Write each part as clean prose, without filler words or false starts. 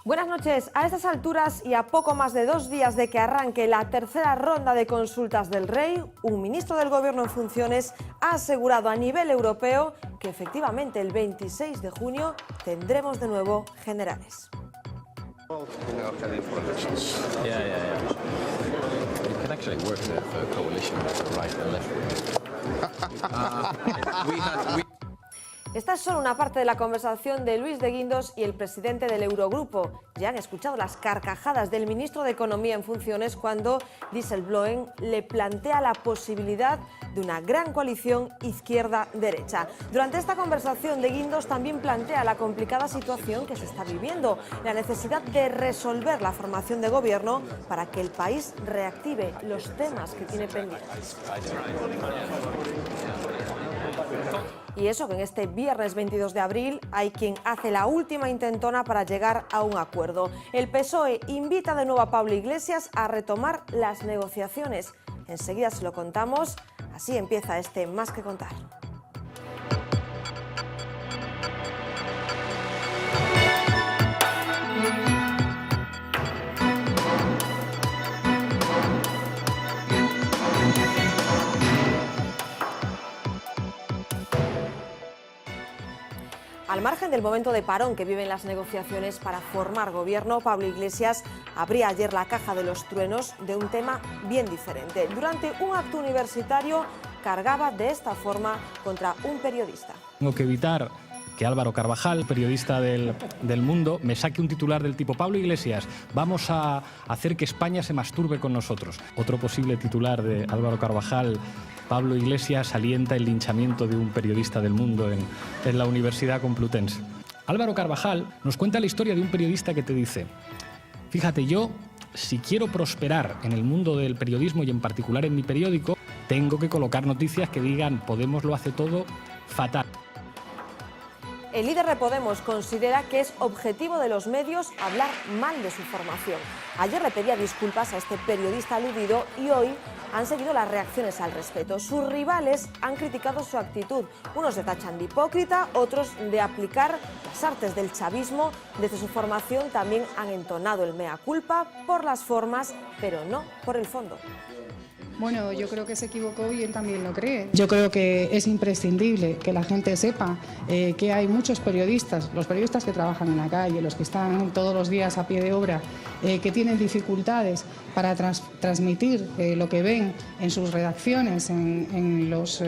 Buenas noches. A estas alturas y a poco más de 2 días de que arranque la tercera ronda de consultas del Rey, un ministro del Gobierno en funciones ha asegurado a nivel europeo que efectivamente el 26 de junio tendremos de nuevo generales. Esta es solo una parte de la conversación de Luis de Guindos y el presidente del Eurogrupo. Ya han escuchado las carcajadas del ministro de Economía en funciones cuando Dijsselbloem le plantea la posibilidad de una gran coalición izquierda-derecha. Durante esta conversación, de Guindos también plantea la complicada situación que se está viviendo, la necesidad de resolver la formación de gobierno para que el país reactive los temas que tiene pendientes. Y eso que en este viernes 22 de abril hay quien hace la última intentona para llegar a un acuerdo. El PSOE invita de nuevo a Pablo Iglesias a retomar las negociaciones. Enseguida se lo contamos. Así empieza este Más que Contar. Al margen del momento de parón que viven las negociaciones para formar gobierno, Pablo Iglesias abría ayer la caja de los truenos de un tema bien diferente. Durante un acto universitario cargaba de esta forma contra un periodista. Tengo que evitar que Álvaro Carvajal, periodista del Mundo, me saque un titular del tipo: Pablo Iglesias, vamos a hacer que España se masturbe con nosotros. Otro posible titular de Álvaro Carvajal: Pablo Iglesias alienta el linchamiento de un periodista del Mundo en la Universidad Complutense. Álvaro Carvajal nos cuenta la historia de un periodista que te dice: fíjate, yo, si quiero prosperar en el mundo del periodismo y en particular en mi periódico, tengo que colocar noticias que digan Podemos lo hace todo fatal. El líder de Podemos considera que es objetivo de los medios hablar mal de su formación. Ayer le pedía disculpas a este periodista aludido y hoy han seguido las reacciones al respecto. Sus rivales han criticado su actitud. Unos le tachan de hipócrita, otros de aplicar las artes del chavismo. Desde su formación también han entonado el mea culpa por las formas, pero no por el fondo. Bueno, yo creo que se equivocó y él también lo cree. Yo creo que es imprescindible que la gente sepa que hay muchos periodistas, los periodistas que trabajan en la calle, los que están todos los días a pie de obra, que tienen dificultades para transmitir lo que ven en sus redacciones, en los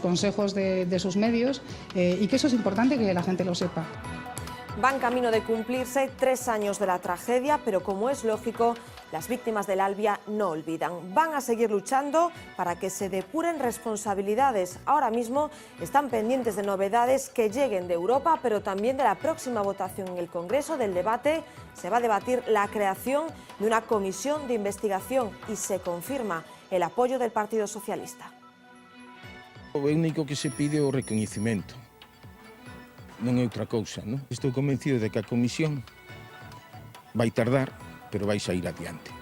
consejos de sus medios, y que eso es importante que la gente lo sepa. Van camino de cumplirse 3 años de la tragedia, pero como es lógico, las víctimas del Albia no olvidan. Van a seguir luchando para que se depuren responsabilidades. Ahora mismo están pendientes de novedades que lleguen de Europa, pero también de la próxima votación en el Congreso. Del debate se va a debatir la creación de una comisión de investigación y se confirma el apoyo del Partido Socialista. O único que se pide é o recoñecemento. Non é outra cousa, non? Estou convencido de que a comisión vai tardar, pero vai sair adiante.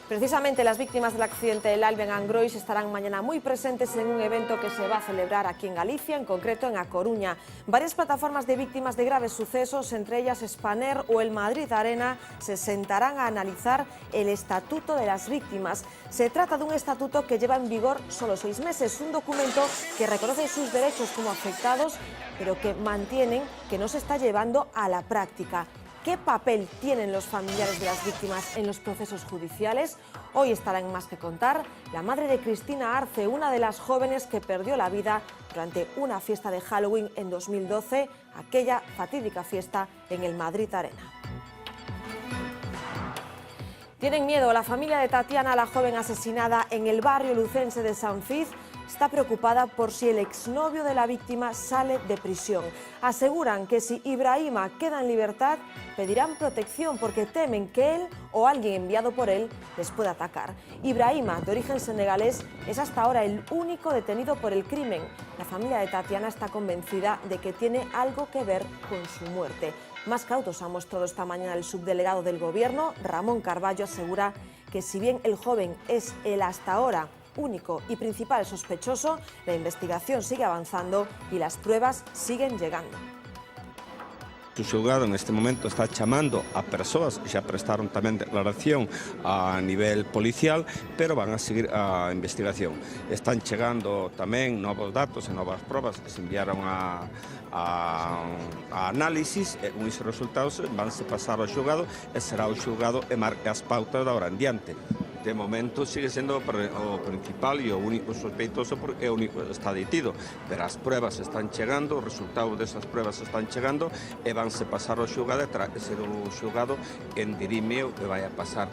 Precisamente las víctimas del accidente del Albia en Angrois estarán mañana muy presentes en un evento que se va a celebrar aquí en Galicia, en concreto en A Coruña. Varias plataformas de víctimas de graves sucesos, entre ellas Spanair o el Madrid Arena, se sentarán a analizar el Estatuto de las Víctimas. Se trata de un estatuto que lleva en vigor solo 6 meses, un documento que reconoce sus derechos como afectados, pero que mantienen que no se está llevando a la práctica. ¿Qué papel tienen los familiares de las víctimas en los procesos judiciales? Hoy estará en Más que Contar la madre de Cristina Arce, una de las jóvenes que perdió la vida durante una fiesta de Halloween en 2012, aquella fatídica fiesta en el Madrid Arena. Tienen miedo. La familia de Tatiana, la joven asesinada en el barrio lucense de San Fiz, está preocupada por si el exnovio de la víctima sale de prisión. Aseguran que si Ibrahima queda en libertad, pedirán protección porque temen que él o alguien enviado por él les pueda atacar. Ibrahima, de origen senegalés, es hasta ahora el único detenido por el crimen. La familia de Tatiana está convencida de que tiene algo que ver con su muerte. Más cautos ha mostrado esta mañana el subdelegado del Gobierno, Ramón Carballo, asegura que si bien el joven es el hasta ahora único y principal sospechoso, la investigación sigue avanzando y las pruebas siguen llegando. O xulgado neste momento está chamando a persoas que xa prestaron tamén declaración a nivel policial, pero van a seguir a investigación. Están chegando tamén novos datos e novas probas que se enviaron a análisis, e con esos resultados vanse pasar ao xulgado e será o xulgado e marca as pautas da hora en diante. De momento sigue sendo o principal e o único sospeitoso porque é o único que está detido, pero as pruebas están chegando, os resultados desas pruebas están chegando e vanse pasar ao xulgado e terá que ser o xulgado quen dirime o que vai a pasar.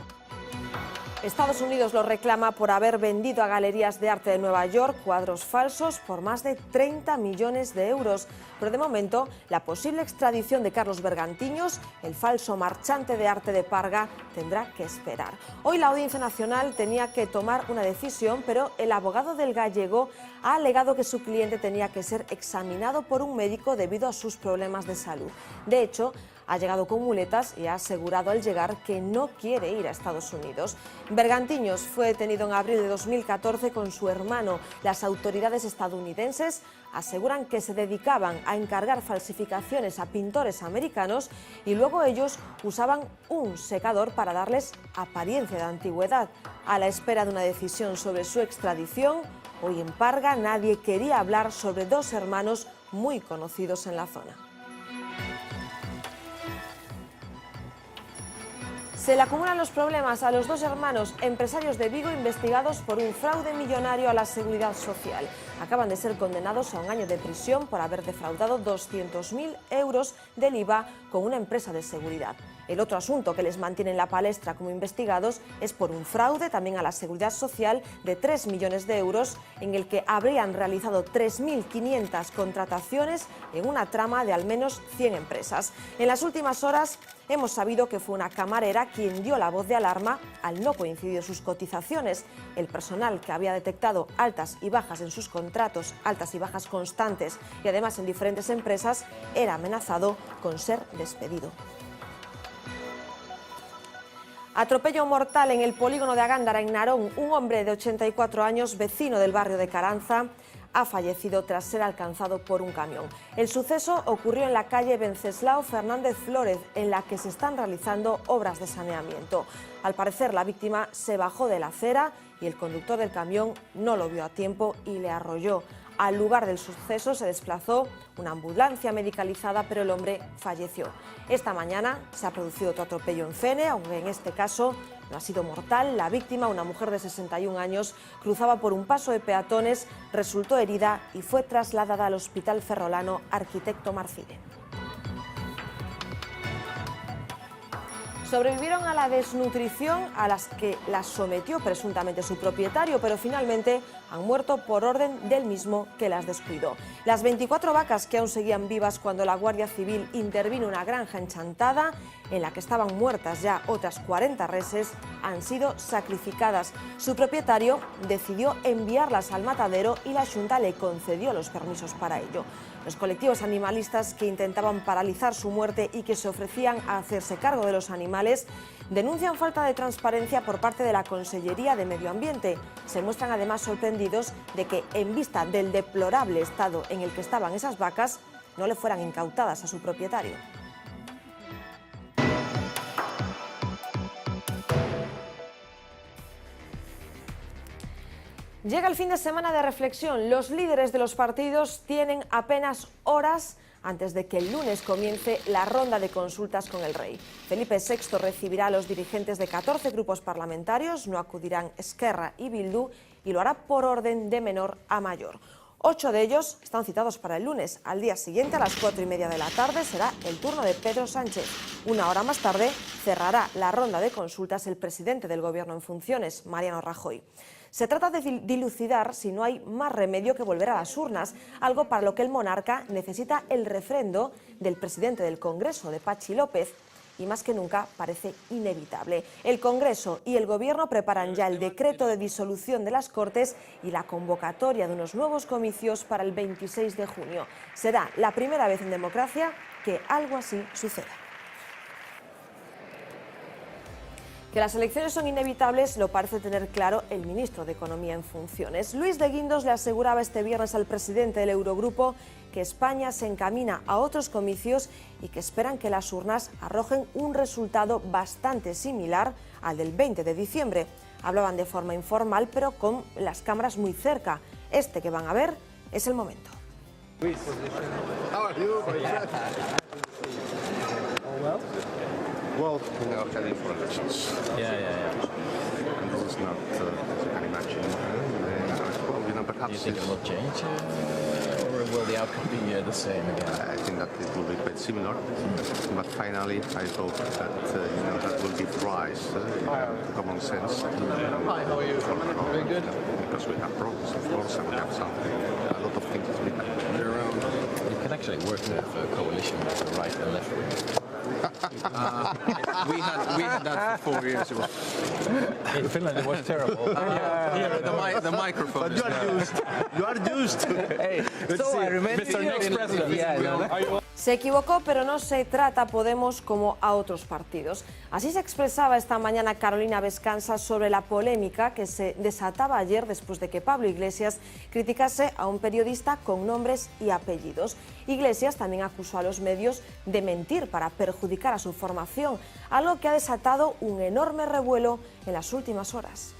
Estados Unidos lo reclama por haber vendido a galerías de arte de Nueva York cuadros falsos por más de 30 millones de euros. Pero de momento, la posible extradición de Carlos Bergantiños, el falso marchante de arte de Parga, tendrá que esperar. Hoy la Audiencia Nacional tenía que tomar una decisión, pero el abogado del gallego ha alegado que su cliente tenía que ser examinado por un médico debido a sus problemas de salud. De hecho, ha llegado con muletas y ha asegurado al llegar que no quiere ir a Estados Unidos. Bergantiños fue detenido en abril de 2014 con su hermano. Las autoridades estadounidenses aseguran que se dedicaban a encargar falsificaciones a pintores americanos y luego ellos usaban un secador para darles apariencia de antigüedad. A la espera de una decisión sobre su extradición, hoy en Parga nadie quería hablar sobre dos hermanos muy conocidos en la zona. Se le acumulan los problemas a los dos hermanos empresarios de Vigo investigados por un fraude millonario a la seguridad social. Acaban de ser condenados a 1 año de prisión por haber defraudado 200.000 euros del IVA con una empresa de seguridad. El otro asunto que les mantiene en la palestra como investigados es por un fraude también a la seguridad social de 3 millones de euros en el que habrían realizado 3.500 contrataciones en una trama de al menos 100 empresas. En las últimas horas hemos sabido que fue una camarera quien dio la voz de alarma al no coincidir sus cotizaciones. El personal que había detectado altas y bajas en sus contratos, altas y bajas constantes y además en diferentes empresas, era amenazado con ser despedido. Atropello mortal en el polígono de Agándara, en Narón. Un hombre de 84 años, vecino del barrio de Caranza, ha fallecido tras ser alcanzado por un camión. El suceso ocurrió en la calle Venceslao Fernández Flórez, en la que se están realizando obras de saneamiento. Al parecer, la víctima se bajó de la acera y el conductor del camión no lo vio a tiempo y le arrolló. Al lugar del suceso se desplazó una ambulancia medicalizada, pero el hombre falleció. Esta mañana se ha producido otro atropello en Fene, aunque en este caso no ha sido mortal. La víctima, una mujer de 61 años, cruzaba por un paso de peatones, resultó herida y fue trasladada al Hospital Ferrolano Arquitecto Marcile. Sobrevivieron a la desnutrición a las que las sometió presuntamente su propietario, pero finalmente han muerto por orden del mismo que las descuidó. Las 24 vacas que aún seguían vivas cuando la Guardia Civil intervino en una granja en Chantada, en la que estaban muertas ya otras 40 reses, han sido sacrificadas. Su propietario decidió enviarlas al matadero y la Xunta le concedió los permisos para ello. Los colectivos animalistas que intentaban paralizar su muerte y que se ofrecían a hacerse cargo de los animales denuncian falta de transparencia por parte de la Consellería de Medio Ambiente. Se muestran además sorprendidos de que, en vista del deplorable estado en el que estaban esas vacas, no le fueran incautadas a su propietario. Llega el fin de semana de reflexión. Los líderes de los partidos tienen apenas horas antes de que el lunes comience la ronda de consultas con el rey. Felipe VI recibirá a los dirigentes de 14 grupos parlamentarios, no acudirán Esquerra y Bildu y lo hará por orden de menor a mayor. 8 de ellos están citados para el lunes. Al día siguiente, a las 4:30 de la tarde, será el turno de Pedro Sánchez. Una hora más tarde cerrará la ronda de consultas el presidente del Gobierno en funciones, Mariano Rajoy. Se trata de dilucidar si no hay más remedio que volver a las urnas, algo para lo que el monarca necesita el refrendo del presidente del Congreso, de Patxi López, y más que nunca parece inevitable. El Congreso y el Gobierno preparan ya el decreto de disolución de las Cortes y la convocatoria de unos nuevos comicios para el 26 de junio. Será la primera vez en democracia que algo así suceda. Que las elecciones son inevitables lo parece tener claro el ministro de Economía en funciones. Luis de Guindos le aseguraba este viernes al presidente del Eurogrupo que España se encamina a otros comicios y que esperan que las urnas arrojen un resultado bastante similar al del 20 de diciembre. Hablaban de forma informal, pero con las cámaras muy cerca. Este que van a ver es el momento. Well, you know, heading for elections. Yeah. And this is not, as you can imagine, you know, perhaps... Do you think it will change, or will the outcome be the same again? I think that it will be quite similar, but finally I hope that, you know, that will give rise to common sense. Hi, how are you? Very good. Because we have problems, of course, and we have something, a lot of things to be done. You can actually work with a coalition with the right and left wing. We had that for 4 years ago. In Finland it was terrible. Here, the microphone. But you are used. Hey, so I remember Mr. Next President. Yeah, Se equivocó, pero no se trata a Podemos como a otros partidos. Así se expresaba esta mañana Carolina Vescanza sobre la polémica que se desataba ayer después de que Pablo Iglesias criticase a un periodista con nombres y apellidos. Iglesias también acusó a los medios de mentir para perjudicar a su formación, algo que ha desatado un enorme revuelo en las últimas horas.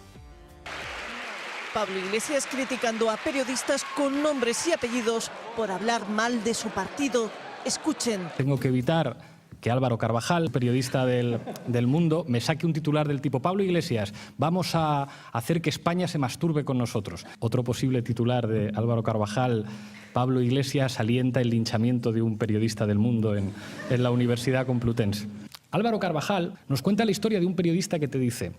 Pablo Iglesias criticando a periodistas con nombres y apellidos por hablar mal de su partido. Escuchen. Tengo que evitar que Álvaro Carvajal, periodista del Mundo, me saque un titular del tipo Pablo Iglesias, vamos a hacer que España se masturbe con nosotros. Otro posible titular de Álvaro Carvajal, Pablo Iglesias alienta el linchamiento de un periodista del Mundo en la Universidad Complutense. Álvaro Carvajal nos cuenta la historia de un periodista que te dice: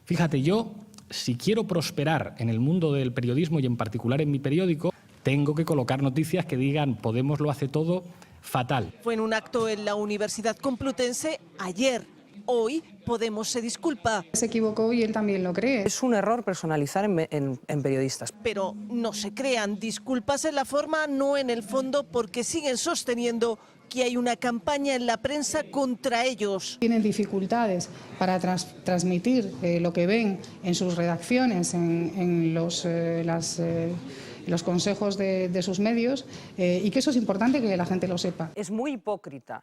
fíjate, yo, si quiero prosperar en el mundo del periodismo y en particular en mi periódico, tengo que colocar noticias que digan Podemos lo hace todo fatal. Fue en un acto en la Universidad Complutense ayer. Hoy Podemos se disculpa. Se equivocó y él también lo cree. Es un error personalizar en periodistas. Pero no se crean disculpas en la forma, no en el fondo, porque siguen sosteniendo que hay una campaña en la prensa contra ellos. Tienen dificultades para transmitir lo que ven en sus redacciones, en los consejos de sus medios, y que eso es importante que la gente lo sepa. Es muy hipócrita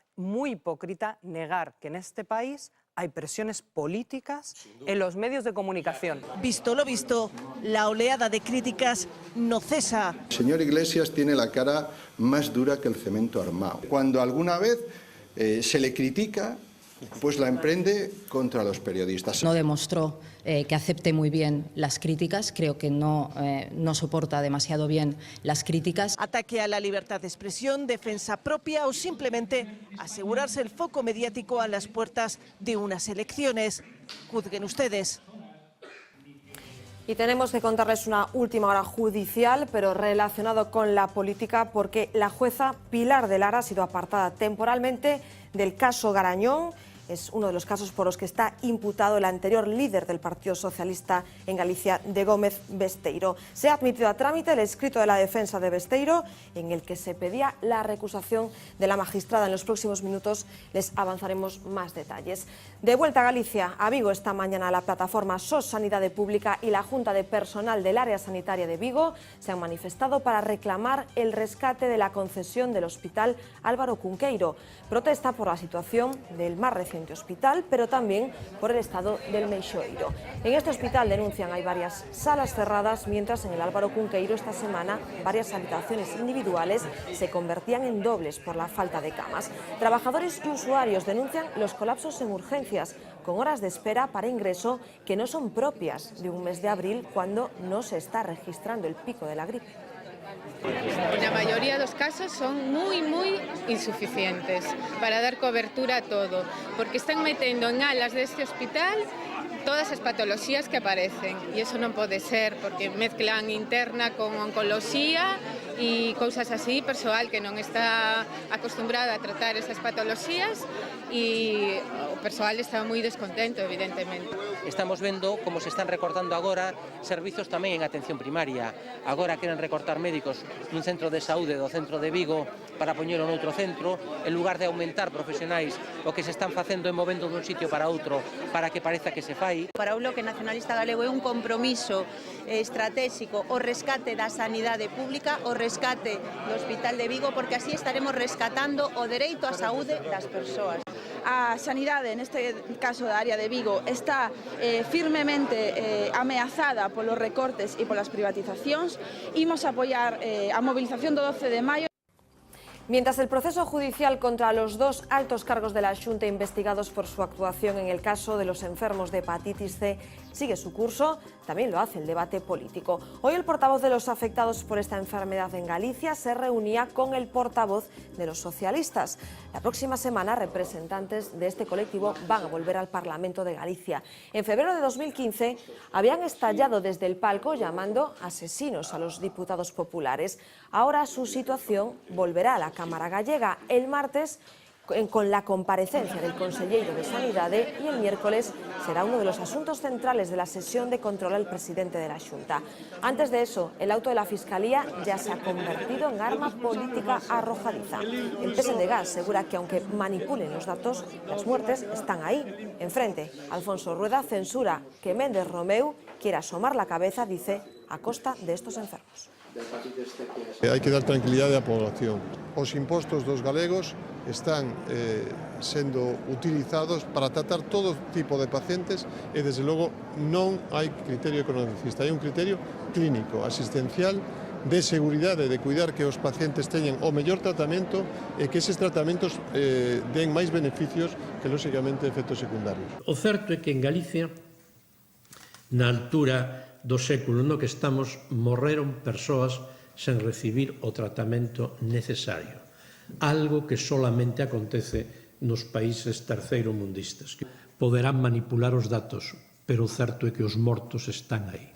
negar que en este país hay presiones políticas en los medios de comunicación. Visto lo visto, la oleada de críticas no cesa. El señor Iglesias tiene la cara más dura que el cemento armado. Cuando alguna vez se le critica, pues la emprende contra los periodistas. No demostró que acepte muy bien las críticas, creo que no soporta demasiado bien las críticas. Ataque a la libertad de expresión, defensa propia o simplemente asegurarse el foco mediático a las puertas de unas elecciones. Juzguen ustedes. Y tenemos que contarles una última hora judicial, pero relacionado con la política, porque la jueza Pilar de Lara ha sido apartada temporalmente del caso Garañón. Es uno de los casos por los que está imputado el anterior líder del Partido Socialista en Galicia, de Gómez Besteiro. Se ha admitido a trámite el escrito de la defensa de Besteiro, en el que se pedía la recusación de la magistrada. En los próximos minutos les avanzaremos más detalles. De vuelta a Galicia, a Vigo esta mañana, la plataforma SOS Sanidade Pública y la Junta de Personal del Área Sanitaria de Vigo se han manifestado para reclamar el rescate de la concesión del Hospital Álvaro Cunqueiro. Protesta por la situación del más reciente hospital, pero también por el estado del Meixoeiro. En este hospital denuncian hay varias salas cerradas, mientras en el Álvaro Cunqueiro esta semana varias habitaciones individuales se convertían en dobles por la falta de camas. Trabajadores y usuarios denuncian los colapsos en urgencias, con horas de espera para ingreso que no son propias de un mes de abril, cuando no se está registrando el pico de la gripe. La mayoría de los casos son muy insuficientes para dar cobertura a todo, porque están metiendo en alas de este hospital todas las patologías que aparecen, y eso no puede ser, porque mezclan interna con oncología e cousas así, persoal que non está acostumbrado a tratar esas patoloxías, e o persoal está moi descontento, evidentemente. Estamos vendo como se están recortando agora servizos tamén en atención primaria. Agora queren recortar médicos nun centro de saúde do centro de Vigo para poñelo noutro centro, en lugar de aumentar profesionais, o que se están facendo é movendo dun sitio para outro para que pareza que se fai. Para o Bloque Nacionalista Galego é un compromiso estratégico o rescate da sanidade pública, o rescate do Hospital de Vigo, porque así estaremos rescatando o dereito á saúde das persoas. A sanidade, neste caso da área de Vigo, está firmemente ameazada polos recortes e polas privatizacións. Imos apoiar a movilización do 12 de maio. Mientras el proceso judicial contra los dos altos cargos de la Xunta investigados por su actuación en el caso de los enfermos de hepatitis C sigue su curso, también lo hace el debate político. Hoy el portavoz de los afectados por esta enfermedad en Galicia se reunía con el portavoz de los socialistas. La próxima semana, representantes de este colectivo van a volver al Parlamento de Galicia. En febrero de 2015 habían estallado desde el palco llamando asesinos a los diputados populares. Ahora su situación volverá a la Cámara Gallega el martes con la comparecencia del consellero de Sanidade y el miércoles será uno de los asuntos centrales de la sesión de control al presidente de la Xunta. Antes de eso, el auto de la Fiscalía ya se ha convertido en arma política arrojadiza. El PSDG asegura que aunque manipulen los datos, las muertes están ahí, enfrente. Alfonso Rueda censura que Méndez Romeu quiera asomar la cabeza, dice, a costa de estos enfermos. Hai que dar tranquilidade á población. Os impostos dos galegos están sendo utilizados para tratar todo tipo de pacientes e, desde logo, non hai criterio economicista, hai un criterio clínico, asistencial, de seguridade, de cuidar que os pacientes teñan o mellor tratamento e que eses tratamentos den máis beneficios que, lóxicamente, efectos secundarios. O certo é que en Galicia, na altura do século no que estamos, morreron persoas sen recibir o tratamento necesario, algo que solamente acontece nos países terceiromundistas. Poderán manipular os datos, pero o certo é que os mortos están aí.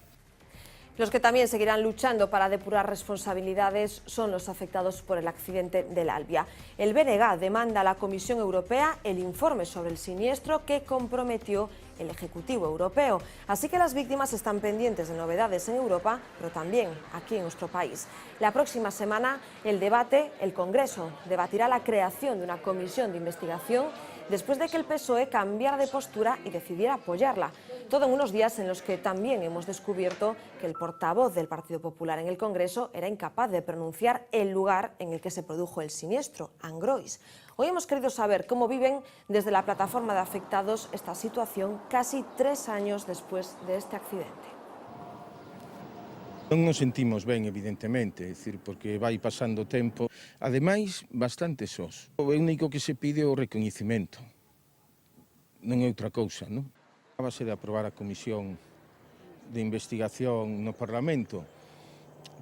Los que también seguirán luchando para depurar responsabilidades son los afectados por el accidente del Albia. El BNG demanda a la Comisión Europea el informe sobre el siniestro que comprometió el Ejecutivo Europeo. Así que las víctimas están pendientes de novedades en Europa, pero también aquí en nuestro país. La próxima semana el Congreso debatirá la creación de una comisión de investigación después de que el PSOE cambiara de postura y decidiera apoyarla. Todo en unos días en los que también hemos descubierto que el portavoz del Partido Popular en el Congreso era incapaz de pronunciar el lugar en el que se produjo el siniestro, Angrois. Hoy hemos querido saber cómo viven desde la plataforma de afectados esta situación casi 3 años después de este accidente. Non nos sentimos ben, evidentemente, é dicir, porque vai pasando o tempo. Ademais, bastante sós. O único que se pide é o recoñecimento. Non é outra cousa, non? A base de aprobar a comisión de investigación no Parlamento,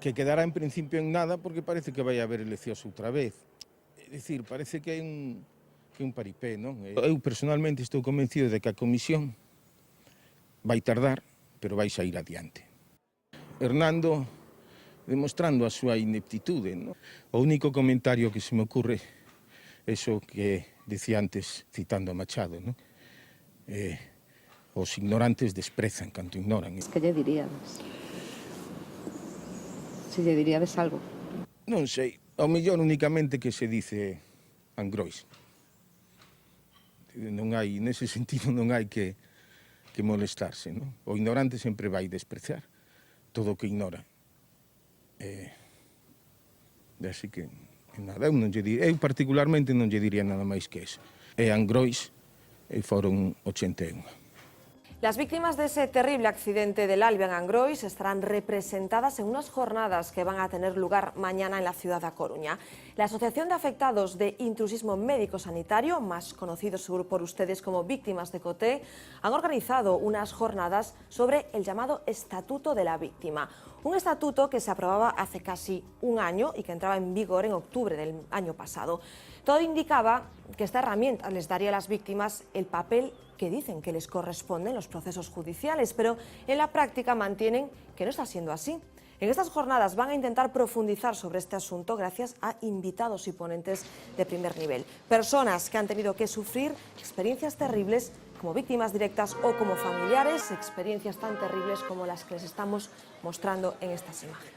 que quedará en principio en nada porque parece que vai haber eleccións outra vez. É dicir, parece que é un paripé, non? Eu personalmente estou convencido de que a comisión vai tardar, pero vai sair adiante. Hernando demostrando a súa ineptitude, ¿no? O único comentario que se me ocurre é iso que dicía antes citando a Machado, ¿no? Os ignorantes desprezan canto ignoran. Que lle diríades? Se lle diríades algo? Non sei, ao mellor únicamente que se dice Angrois. Non hai, nese sentido non hai que molestarse, ¿no? O ignorante sempre vai despreciar todo o que ignora. Así que, nada, eu particularmente non lle diría nada máis que eso. Angrois foron 81. Las víctimas de ese terrible accidente del Albia en Angrois estarán representadas en unas jornadas que van a tener lugar mañana en la ciudad de A Coruña. La Asociación de Afectados de Intrusismo Médico-Sanitario, más conocido seguro por ustedes como Víctimas de Coté, han organizado unas jornadas sobre el llamado Estatuto de la Víctima. Un estatuto que se aprobaba hace casi un año y que entraba en vigor en octubre del año pasado. Todo indicaba que esta herramienta les daría a las víctimas el papel que dicen que les corresponde en los procesos judiciales, pero en la práctica mantienen que no está siendo así. En estas jornadas van a intentar profundizar sobre este asunto gracias a invitados y ponentes de primer nivel. Personas que han tenido que sufrir experiencias terribles como víctimas directas o como familiares, experiencias tan terribles como las que les estamos mostrando en estas imágenes.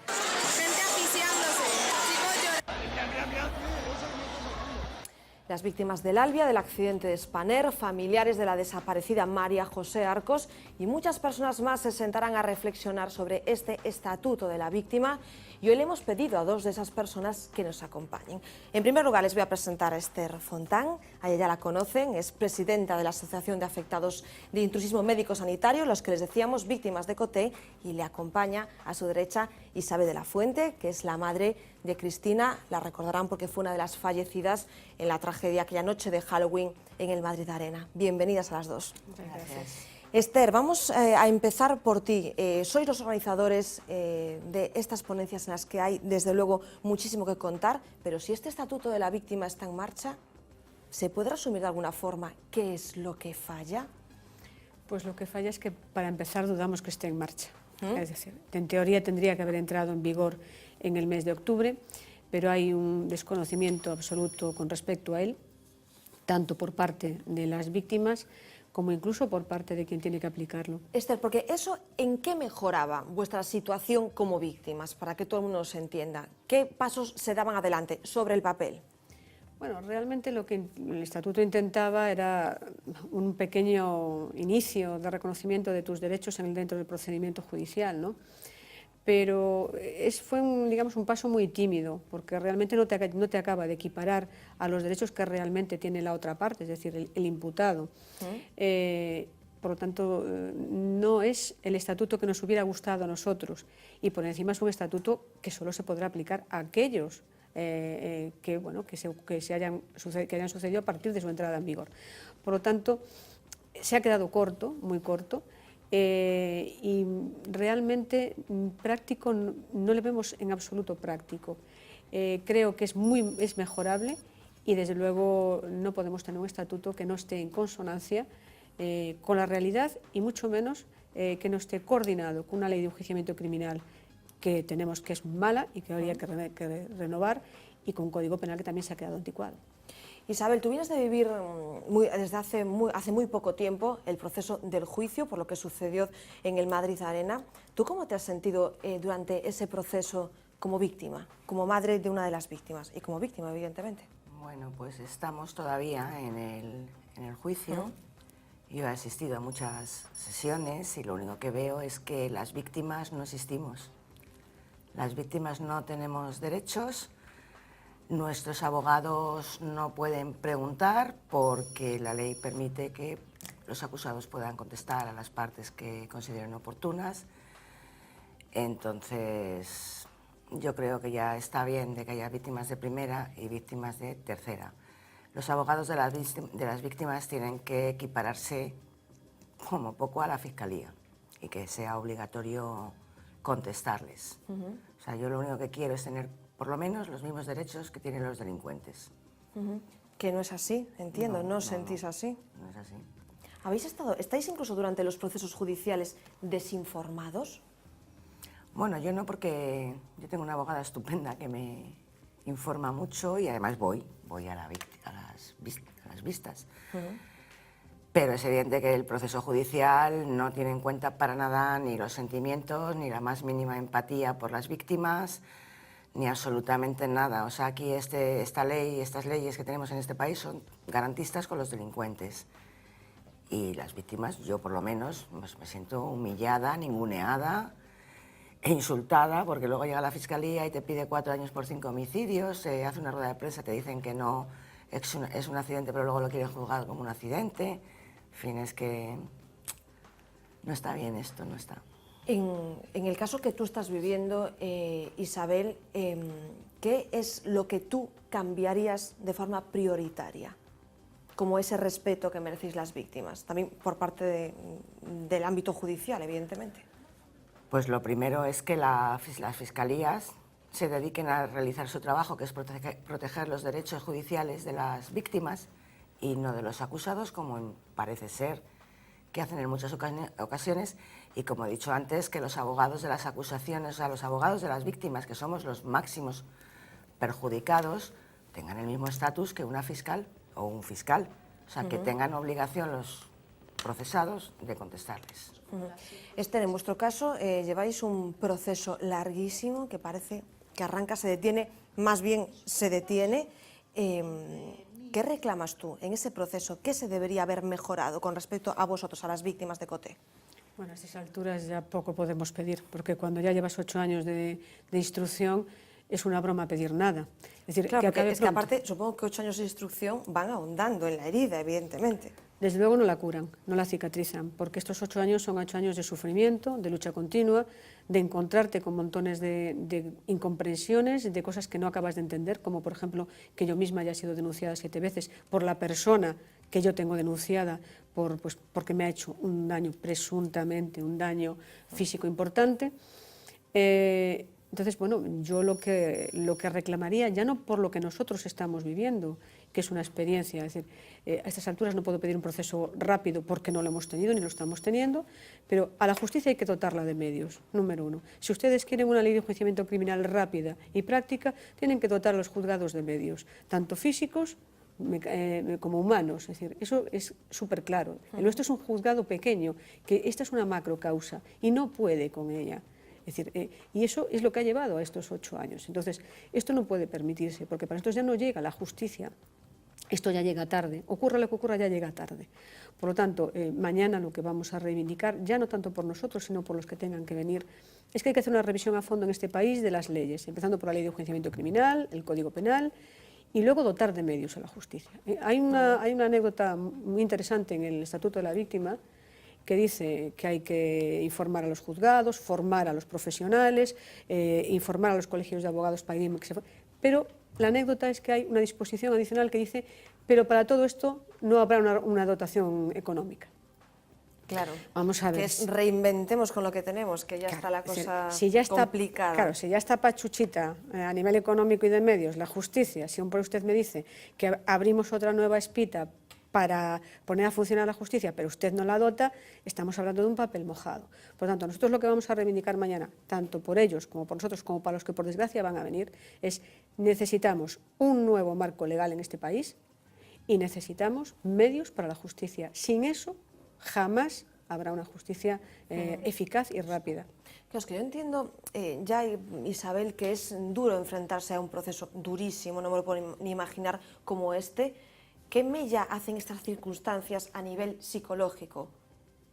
Las víctimas del Albia, del accidente de Spanair, familiares de la desaparecida María José Arcos y muchas personas más se sentarán a reflexionar sobre este estatuto de la víctima y hoy le hemos pedido a dos de esas personas que nos acompañen. En primer lugar les voy a presentar a Esther Fontán, a ella ya la conocen, es presidenta de la Asociación de Afectados de Intrusismo Médico-Sanitario, los que les decíamos víctimas de Coté, y le acompaña a su derecha Isabel de la Fuente, que es la madre de Cristina, la recordarán porque fue una de las fallecidas en la tragedia aquella noche de Halloween en el Madrid Arena. Bienvenidas a las dos. Muchas gracias. Esther, vamos a empezar por ti. Sois los organizadores de estas ponencias en las que hay, desde luego, muchísimo que contar, pero si este estatuto de la víctima está en marcha, ¿se puede resumir de alguna forma qué es lo que falla? Pues lo que falla es que, para empezar, dudamos que esté en marcha. Es decir, en teoría tendría que haber entrado en vigor en el mes de octubre, pero hay un desconocimiento absoluto con respecto a él, tanto por parte de las víctimas como incluso por parte de quien tiene que aplicarlo. Esther, porque eso, ¿en qué mejoraba vuestra situación como víctimas? Para que todo el mundo se entienda. ¿Qué pasos se daban adelante sobre el papel? Bueno, realmente lo que el Estatuto intentaba era un pequeño inicio de reconocimiento de tus derechos dentro del procedimiento judicial, ¿no? Pero fue digamos, un paso muy tímido, porque realmente no te acaba de equiparar a los derechos que realmente tiene la otra parte, es decir, el imputado. Por lo tanto, no es el estatuto que nos hubiera gustado a nosotros, y por encima es un estatuto que solo se podrá aplicar a aquellos que hayan sucedido a partir de su entrada en vigor. Por lo tanto, se ha quedado corto, muy corto, y realmente práctico no le vemos en absoluto práctico. Creo que es mejorable, y desde luego no podemos tener un estatuto que no esté en consonancia con la realidad, y mucho menos que no esté coordinado con una ley de enjuiciamiento criminal que tenemos, que es mala y que habría que renovar, y con un código penal que también se ha quedado anticuado. Isabel, tú vienes de vivir desde hace muy poco tiempo el proceso del juicio por lo que sucedió en el Madrid Arena. ¿Tú cómo te has sentido durante ese proceso como víctima, como madre de una de las víctimas y como víctima, evidentemente? Bueno, pues estamos todavía en el juicio. Yo he asistido a muchas sesiones y lo único que veo es que las víctimas no existimos. Las víctimas no tenemos derechos. Nuestros abogados no pueden preguntar porque la ley permite que los acusados puedan contestar a las partes que consideren oportunas. Entonces, yo creo que ya está bien de que haya víctimas de primera y víctimas de tercera. Los abogados de las víctimas tienen que equipararse como poco a la Fiscalía y que sea obligatorio contestarles. O sea, yo lo único que quiero es tener por lo menos los mismos derechos que tienen los delincuentes. Que no es así, entiendo, no os sentís así. No es así. ¿Estáis incluso durante los procesos judiciales desinformados? Bueno, yo no, porque yo tengo una abogada estupenda que me informa mucho y además voy a las vistas. Pero es evidente que el proceso judicial no tiene en cuenta para nada ni los sentimientos, ni la más mínima empatía por las víctimas, ni absolutamente nada. O sea, aquí estas leyes que tenemos en este país son garantistas con los delincuentes. Y las víctimas, yo por lo menos, pues me siento humillada, ninguneada e insultada, porque luego llega la Fiscalía y te pide 4 años por 5 homicidios, hace una rueda de prensa, te dicen que no es un accidente, pero luego lo quieren juzgar como un accidente. En fin, es que no está bien esto, no está. En el caso que tú estás viviendo, Isabel, ¿qué es lo que tú cambiarías de forma prioritaria? Como ese respeto que merecéis las víctimas, también por parte del ámbito judicial, evidentemente. Pues lo primero es que las fiscalías se dediquen a realizar su trabajo, que es proteger los derechos judiciales de las víctimas y no de los acusados, como parece ser que hacen en muchas ocasiones, y como he dicho antes, que los abogados de las acusaciones, o sea, los abogados de las víctimas, que somos los máximos perjudicados, tengan el mismo estatus que una fiscal o un fiscal, o sea, que tengan obligación los procesados de contestarles. Esther, en vuestro caso lleváis un proceso larguísimo que parece que arranca, se detiene, más bien se detiene. ¿Qué reclamas tú en ese proceso? ¿Qué se debería haber mejorado con respecto a vosotros, a las víctimas de Coté? Bueno, a estas alturas ya poco podemos pedir, porque cuando ya llevas 8 años de instrucción, es una broma pedir nada. Es decir, claro, que acabe es que aparte, supongo que 8 años de instrucción van ahondando en la herida, evidentemente. Desde luego no la curan, no la cicatrizan, porque estos 8 años son 8 años de sufrimiento, de lucha continua, de encontrarte con montones de incomprensiones, de cosas que no acabas de entender, como por ejemplo que yo misma haya sido denunciada 7 veces por la persona que yo tengo denunciada porque me ha hecho un daño, presuntamente un daño físico importante. Entonces, bueno, yo lo que reclamaría, ya no por lo que nosotros estamos viviendo, que es una experiencia, es decir, a estas alturas no puedo pedir un proceso rápido porque no lo hemos tenido ni lo estamos teniendo, pero a la justicia hay que dotarla de medios, número 1. Si ustedes quieren una ley de enjuiciamiento criminal rápida y práctica, tienen que dotar a los juzgados de medios, tanto físicos como humanos, es decir, eso es súper claro. El nuestro es un juzgado pequeño, que esta es una macrocausa y no puede con ella. Es decir, y eso es lo que ha llevado a estos 8 años. Entonces, esto no puede permitirse, porque para nosotros ya no llega la justicia, esto ya llega tarde, ocurra lo que ocurra, ya llega tarde. Por lo tanto, mañana lo que vamos a reivindicar, ya no tanto por nosotros, sino por los que tengan que venir, es que hay que hacer una revisión a fondo en este país de las leyes, empezando por la ley de enjuiciamiento criminal, el Código Penal, y luego dotar de medios a la justicia. Hay una anécdota muy interesante en el Estatuto de la Víctima, que dice que hay que informar a los juzgados, formar a los profesionales, informar a los colegios de abogados para que se... Pero la anécdota es que hay una disposición adicional que dice, pero para todo esto no habrá una dotación económica. Claro, vamos a ver. Que es reinventemos con lo que tenemos, que ya está la cosa complicada. Claro, si ya está pachuchita a nivel económico y de medios, la justicia, si por usted me dice que abrimos otra nueva espita para poner a funcionar la justicia, pero usted no la dota, estamos hablando de un papel mojado. Por lo tanto, nosotros lo que vamos a reivindicar mañana, tanto por ellos como por nosotros, como para los que por desgracia van a venir, es necesitamos un nuevo marco legal en este país y necesitamos medios para la justicia. Sin eso, jamás habrá una justicia eficaz y rápida. Claro, es que yo entiendo, ya Isabel, que es duro enfrentarse a un proceso durísimo, no me lo puedo ni imaginar como este. ¿Qué mella hacen estas circunstancias a nivel psicológico?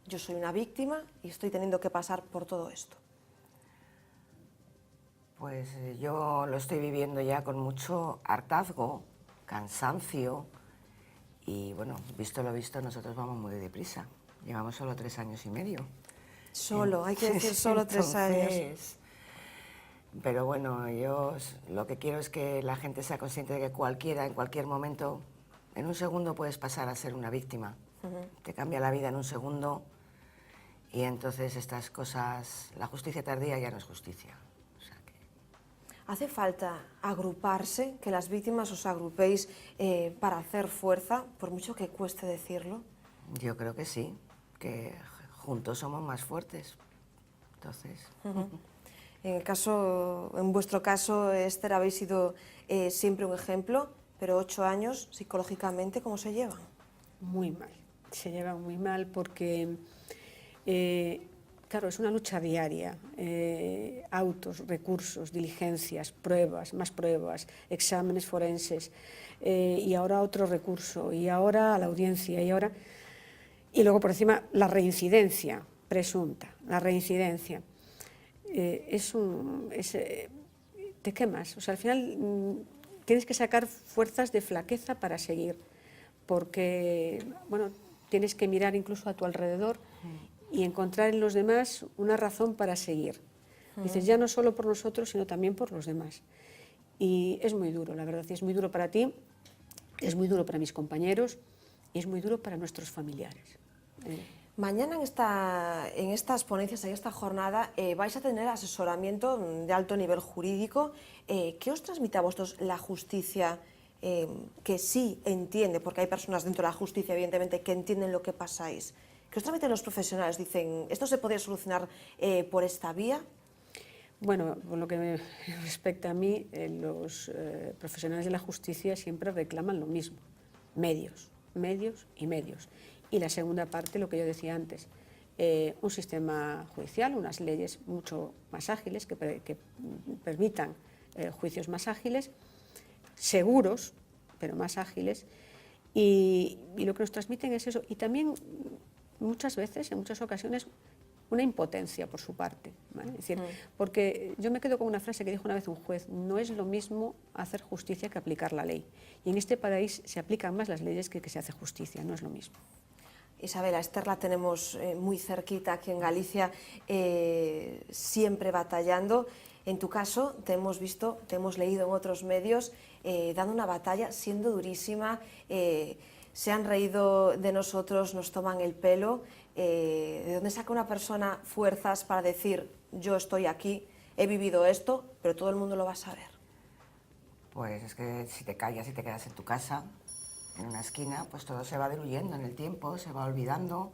Yo soy una víctima y estoy teniendo que pasar por todo esto. Pues yo lo estoy viviendo ya con mucho hartazgo, cansancio y, bueno, visto lo visto, nosotros vamos muy deprisa. Llevamos solo 3 años y medio. Solo, hay que decir solo 3 años. Pero bueno, yo lo que quiero es que la gente sea consciente de que cualquiera, en cualquier momento, en un segundo puedes pasar a ser una víctima. Te cambia la vida en un segundo y entonces estas cosas, la justicia tardía ya no es justicia. O sea que... ¿Hace falta agruparse, que las víctimas os agrupéis para hacer fuerza, por mucho que cueste decirlo? Yo creo que sí, que juntos somos más fuertes. Entonces... En vuestro caso, Esther, habéis sido siempre un ejemplo. Pero 8 años, psicológicamente, ¿cómo se llevan? Muy mal, se llevan muy mal porque, claro, es una lucha diaria, autos, recursos, diligencias, pruebas, más pruebas, exámenes forenses, y ahora otro recurso, y ahora a la audiencia, y luego por encima la reincidencia presunta, la reincidencia. Te quemas, o sea, al final... Tienes que sacar fuerzas de flaqueza para seguir, porque bueno, tienes que mirar incluso a tu alrededor y encontrar en los demás una razón para seguir. Dices, ya no solo por nosotros, sino también por los demás. Y es muy duro, la verdad, y es muy duro para ti, es muy duro para mis compañeros y es muy duro para nuestros familiares. Mañana en estas ponencias, en esta jornada, vais a tener asesoramiento de alto nivel jurídico. ¿Qué os transmite a vosotros la justicia que sí entiende? Porque hay personas dentro de la justicia, evidentemente, que entienden lo que pasáis. os transmiten los profesionales? Dicen, ¿esto se podría solucionar por esta vía? Bueno, por lo que me respecta a mí, los profesionales de la justicia siempre reclaman lo mismo: medios, medios y medios. Y la segunda parte, lo que yo decía antes, un sistema judicial, unas leyes mucho más ágiles, que permitan juicios más ágiles, seguros, pero más ágiles, y lo que nos transmiten es eso. Y también muchas veces, en muchas ocasiones, una impotencia por su parte, ¿vale? Es decir, porque yo me quedo con una frase que dijo una vez un juez: no es lo mismo hacer justicia que aplicar la ley. Y en este país se aplican más las leyes que se hace justicia, no es lo mismo. Isabel, a Esther la tenemos muy cerquita aquí en Galicia, siempre batallando. En tu caso, te hemos visto, te hemos leído en otros medios, dando una batalla, siendo durísima. Se han reído de nosotros, nos toman el pelo. ¿De dónde saca una persona fuerzas para decir, yo estoy aquí, he vivido esto, pero todo el mundo lo va a saber? Pues es que si te callas y te quedas en tu casa, en una esquina, pues todo se va diluyendo en el tiempo, se va olvidando,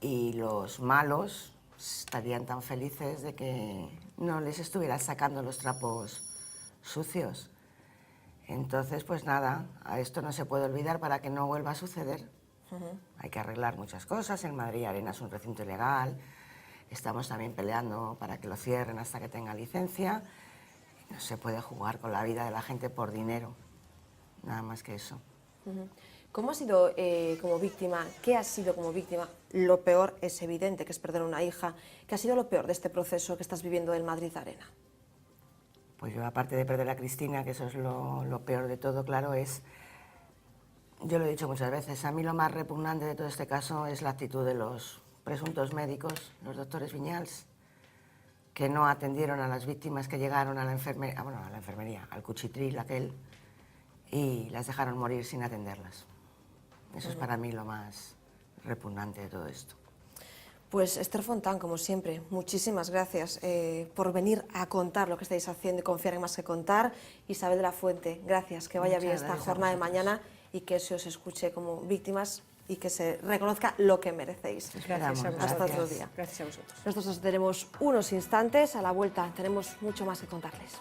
y los malos estarían tan felices de que no les estuvieras sacando los trapos sucios. Entonces, pues nada, a esto no se puede olvidar para que no vuelva a suceder. Hay que arreglar muchas cosas. El Madrid Arena es un recinto ilegal. Estamos también peleando para que lo cierren hasta que tenga licencia. No se puede jugar con la vida de la gente por dinero. Nada más que eso. ¿Cómo has sido como víctima? ¿Qué has sido como víctima? Lo peor es evidente, que es perder una hija. ¿Qué ha sido lo peor de este proceso que estás viviendo del Madrid Arena? Pues yo, aparte de perder a Cristina, que eso es lo peor de todo, claro, es... Yo lo he dicho muchas veces, a mí lo más repugnante de todo este caso es la actitud de los presuntos médicos, los doctores Viñals, que no atendieron a las víctimas que llegaron a la enfermería, al cuchitril aquel, y las dejaron morir sin atenderlas. Eso es para mí lo más repugnante de todo esto. Pues Esther Fontán, como siempre, muchísimas gracias por venir a contar lo que estáis haciendo y confiar en Más que Contar. Isabel de la Fuente, gracias, que vaya bien esta jornada de mañana y que se os escuche como víctimas y que se reconozca lo que merecéis. Gracias a vosotros. Hasta otro día. Gracias a vosotros. Nosotros nos tenemos unos instantes, a la vuelta tenemos mucho más que contarles.